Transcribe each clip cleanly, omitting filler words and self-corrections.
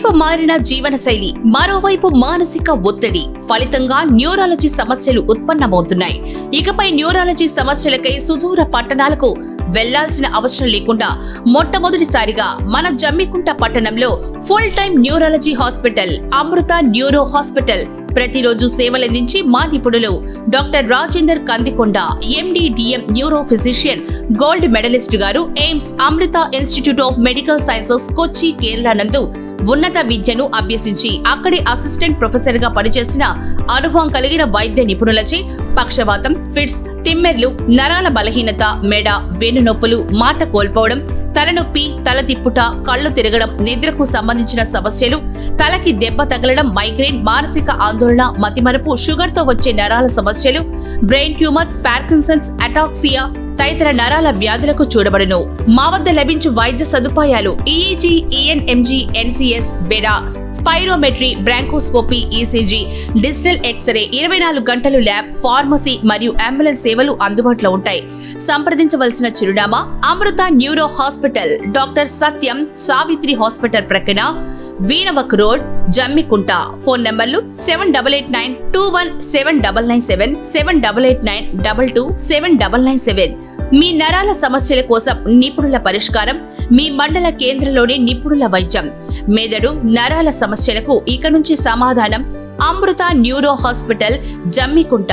ఒకవైపు మారిన జీవనశైలి, మరోవైపు మానసిక ఒత్తిడి ఫలితంగా న్యూరాలజీ సమస్యలు ఉత్పన్నమవుతున్నాయి. ఇకపై న్యూరాలజీ సమస్యలకై సుదూర పట్టణాలకు వెళ్లాల్సిన అవసరం లేకుండా మొట్టమొదటిసారిగా మన జమ్మికుంట పట్టణంలో full time neurology hospital Amrita neuro hospital ప్రతిరోజు సేవలందించి మా నిపుణులు doctor Rajender Kandikonda, MD DM neuro physician, gold medalist గారు AIIMS Amrita institute of medical sciences Kochi, Kerala నందు ఉన్నత విద్యను అభ్యసించి అక్కడి అసిస్టెంట్ ప్రొఫెసర్ గా పనిచేసిన అనుభవం కలిగిన వైద్య నిపుణులచే పక్షవాతం, ఫిట్స్, తిమ్మెర్లు, నరాల బలహీనత, మెడ, వెన్నునొప్పులు, మాట కోల్పోవడం, తలనొప్పి, తల తిప్పుట, కళ్ళు తిరగడం, నిద్రకు సంబంధించిన సమస్యలు, తలకి దెబ్బ తగలడం, మైగ్రేన్, మానసిక ఆందోళన, మతిమరుపు, షుగర్ తో వచ్చే నరాల సమస్యలు, బ్రెయిన్ ట్యూమర్స్, పార్కిన్సన్స్, అటాక్సియా తదితర నరాల వ్యాధులకు చూడబడును. మా వద్ద లభించు వైద్య సదుపాయాలు EEG, ENMG, NCS, BERA, spirometry, bronchoscopy, ECG, digital X-ray, 24 గంటలు ల్యాబ్, ఫార్మసీ మరియు అంబులెన్స్ సేవలు అందుబాటులో ఉంటాయి. సంప్రదించవలసిన చిరునామా అమృత న్యూరో హాస్పిటల్, డాక్టర్ సత్యం సావిత్రి హాస్పిటల్ ప్రక్కన, వీణవక్ రోడ్, జమ్మికుంట. ఫోన్ నంబర్లు 7892179997, 7889227997. మీ నరాల సమస్యల కోసం నిపుణుల పరిష్కారం, మీ మండల కేంద్రంలోని నిపుణుల వైద్యం. మెదడు, నరాల సమస్యలకు ఇక నుంచి సమాధానం అమృత న్యూరో హాస్పిటల్, జమ్మికుంట.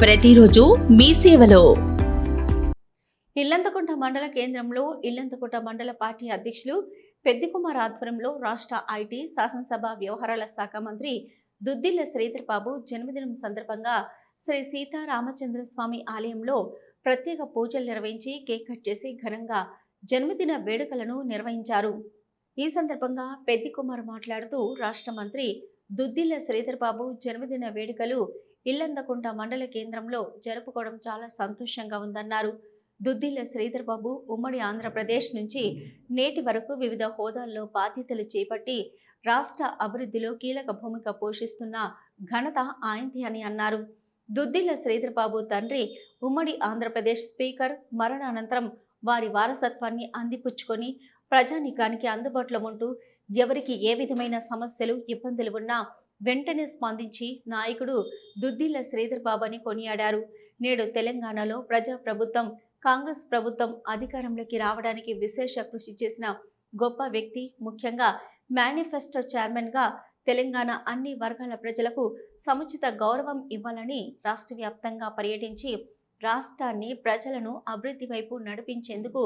ప్రతిరోజు మీ సేవలో. ఇల్లంతకుంట మండల కేంద్రంలో ఇల్లంతకుంట మండల పార్టీ అధ్యక్షులు పెద్దికుమార్ ఆధ్వర్యంలో రాష్ట్ర ఐటీ, శాసనసభ వ్యవహారాల శాఖ మంత్రి దుద్దిళ్ల శ్రీధర్ బాబు జన్మదినం సందర్భంగా శ్రీ సీతారామచంద్ర స్వామి ఆలయంలో ప్రత్యేక పూజలు నిర్వహించి కేక్ కట్ చేసి ఘనంగా జన్మదిన వేడుకలను నిర్వహించారు. ఈ సందర్భంగా పెద్దికుమార్ మాట్లాడుతూ రాష్ట్ర మంత్రి దుద్దిళ్ల శ్రీధర్ బాబు జన్మదిన వేడుకలు ఇల్లంతకుంట మండల కేంద్రంలో జరుపుకోవడం చాలా సంతోషంగా ఉందన్నారు. దుద్దిళ్ల శ్రీధర్ బాబు ఉమ్మడి ఆంధ్రప్రదేశ్ నుంచి నేటి వరకు వివిధ హోదాల్లో బాధ్యతలు చేపట్టి రాష్ట్ర అభివృద్ధిలో కీలక భూమిక పోషిస్తున్న ఘనత ఆయనది అని అన్నారు. దుద్దిళ్ల శ్రీధర్ బాబు తండ్రి ఉమ్మడి ఆంధ్రప్రదేశ్ స్పీకర్ మరణానంతరం వారి వారసత్వాన్ని అందిపుచ్చుకొని ప్రజానీకానికి అందుబాటులో ఉంటూ ఎవరికి ఏ విధమైన సమస్యలు, ఇబ్బందులు ఉన్నా వెంటనే స్పందించి నాయకుడు దుద్దిళ్ల శ్రీధర్ బాబు అని కొనియాడారు. నేడు తెలంగాణలో ప్రజాప్రభుత్వం, కాంగ్రెస్ ప్రభుత్వం అధికారంలోకి రావడానికి విశేష కృషి చేసిన గొప్ప వ్యక్తి. ముఖ్యంగా మేనిఫెస్టో చైర్మన్గా తెలంగాణ అన్ని వర్గాల ప్రజలకు సముచిత గౌరవం ఇవ్వాలని రాష్ట్ర వ్యాప్తంగా పర్యటించి రాష్ట్రాన్ని, ప్రజలను అభివృద్ధి వైపు నడిపించేందుకు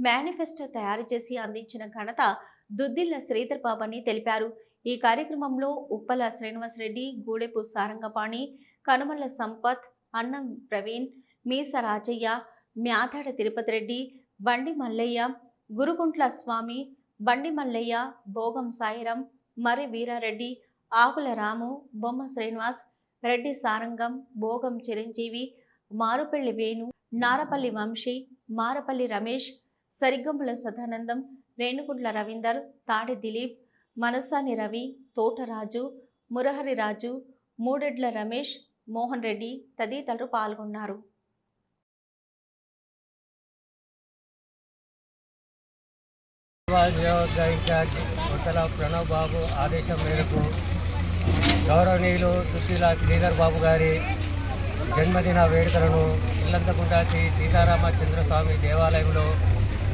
మేనిఫెస్టో తయారు చేసి అందించిన ఘనత దుద్దిళ్ల శ్రీధర్ బాబు అని తెలిపారు. ఈ కార్యక్రమంలో ఉప్పల శ్రీనివాసరెడ్డి, గూడెపు సారంగపాణి, కనుమల్ల సంపత్, అన్నం ప్రవీణ్, మీస రాజయ్య, మ్యాథాడ తిరుపతి రెడ్డి, బండి మల్లయ్య, గురుగుంట్ల స్వామి, బండి మల్లయ్య, భోగం సాయిరం, మరి వీరారెడ్డి, ఆకుల రాము, బొమ్మ శ్రీనివాస్ రెడ్డి, సారంగం, భోగం చిరంజీవి, మారుపల్లి వేణు, నారపల్లి వంశీ, మారపల్లి రమేష్, సరిగంబుల సదానందం, రేణుగుంట్ల రవీందర్, తాడి దిలీప్, మనసాని రవి, తోటరాజు, మురహరి రాజు, మూడెడ్ల రమేష్, మోహన్ రెడ్డి తదితరులు పాల్గొన్నారు. ఇన్ఛార్జ్ కొత్తల ప్రణవ్ బాబు ఆదేశం మేరకు గౌరవనీయులు దుద్దిళ్ల శ్రీధర్ బాబు గారి జన్మదిన వేడుకలను ఇల్లంతకుంట శ్రీ సీతారామచంద్రస్వామి దేవాలయంలో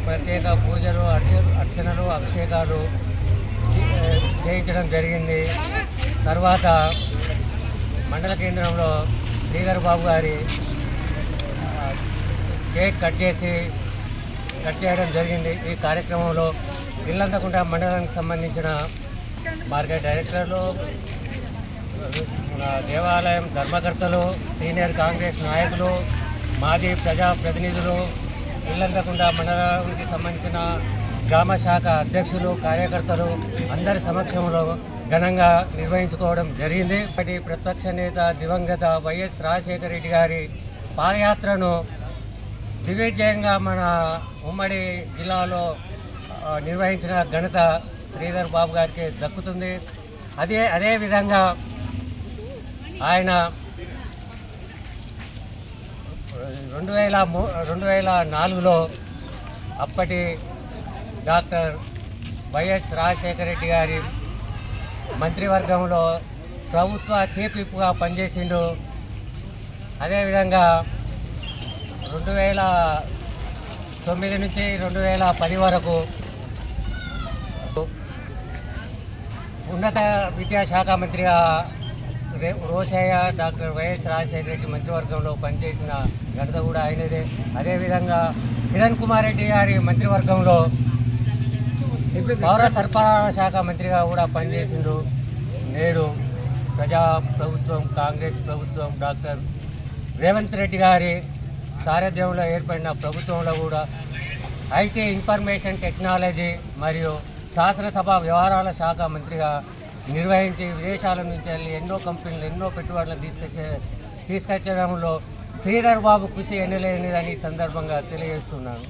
ప్రత్యేక పూజలు, అర్చనలు, అభిషేకాలు చేయించడం జరిగింది. తర్వాత మండల కేంద్రంలో శ్రీధర్ బాబు గారి కేక్ కట్ చేయడం జరిగింది. ఈ కార్యక్రమంలో ఇల్లంతకుంట మండలానికి సంబంధించిన మార్కెట్ డైరెక్టర్లు, దేవాలయం ధర్మకర్తలు, సీనియర్ కాంగ్రెస్ నాయకులు, మాజీ ప్రజాప్రతినిధులు, ఇల్లంతకుంట మండలానికి సంబంధించిన గ్రామ శాఖ అధ్యక్షులు, కార్యకర్తలు అందరి సమక్షంలో ఘనంగా నిర్వహించుకోవడం జరిగింది. ఇప్పటి ప్రతిపక్ష నేత దివంగత వైఎస్ రాజశేఖర రెడ్డి గారి పాదయాత్రను దిగ్విజయంగా మన ఉమ్మడి జిల్లాలో నిర్వహించిన ఘనత శ్రీధర్ బాబు గారికి దక్కుతుంది. అదేవిధంగా ఆయన 2004లో అప్పటి డాక్టర్ వైఎస్ రాజశేఖర రెడ్డి గారి మంత్రివర్గంలో ప్రభుత్వ చీఫ్ విప్గా పనిచేసిండు. అదేవిధంగా 2009 నుంచి 2010 వరకు ఉన్నత విద్యాశాఖ మంత్రిగా రోషయ్య, డాక్టర్ వైఎస్ రాజశేఖర రెడ్డి మంత్రివర్గంలో పనిచేసిన ఘనత కూడా అయినదే. అదేవిధంగా కిరణ్ కుమార్ రెడ్డి గారి మంత్రివర్గంలో పౌర సరఫరాల శాఖ మంత్రిగా కూడా పనిచేసిండు. నేడు ప్రభుత్వం కాంగ్రెస్ ప్రభుత్వం డాక్టర్ రేవంత్ రెడ్డి గారి సారథ్యంలో ఏర్పడిన ప్రభుత్వంలో కూడా ఐటీ, ఇన్ఫర్మేషన్ టెక్నాలజీ మరియు శాసనసభ వ్యవహారాల శాఖ మంత్రిగా నిర్వహించి విదేశాల నుంచి వెళ్ళి ఎన్నో కంపెనీలు, ఎన్నో పెట్టుబడులను తీసుకొచ్చడంలో శ్రీధర్ బాబు కృషి ఎన్నలేనిదని ఈ సందర్భంగా తెలియజేస్తున్నాను.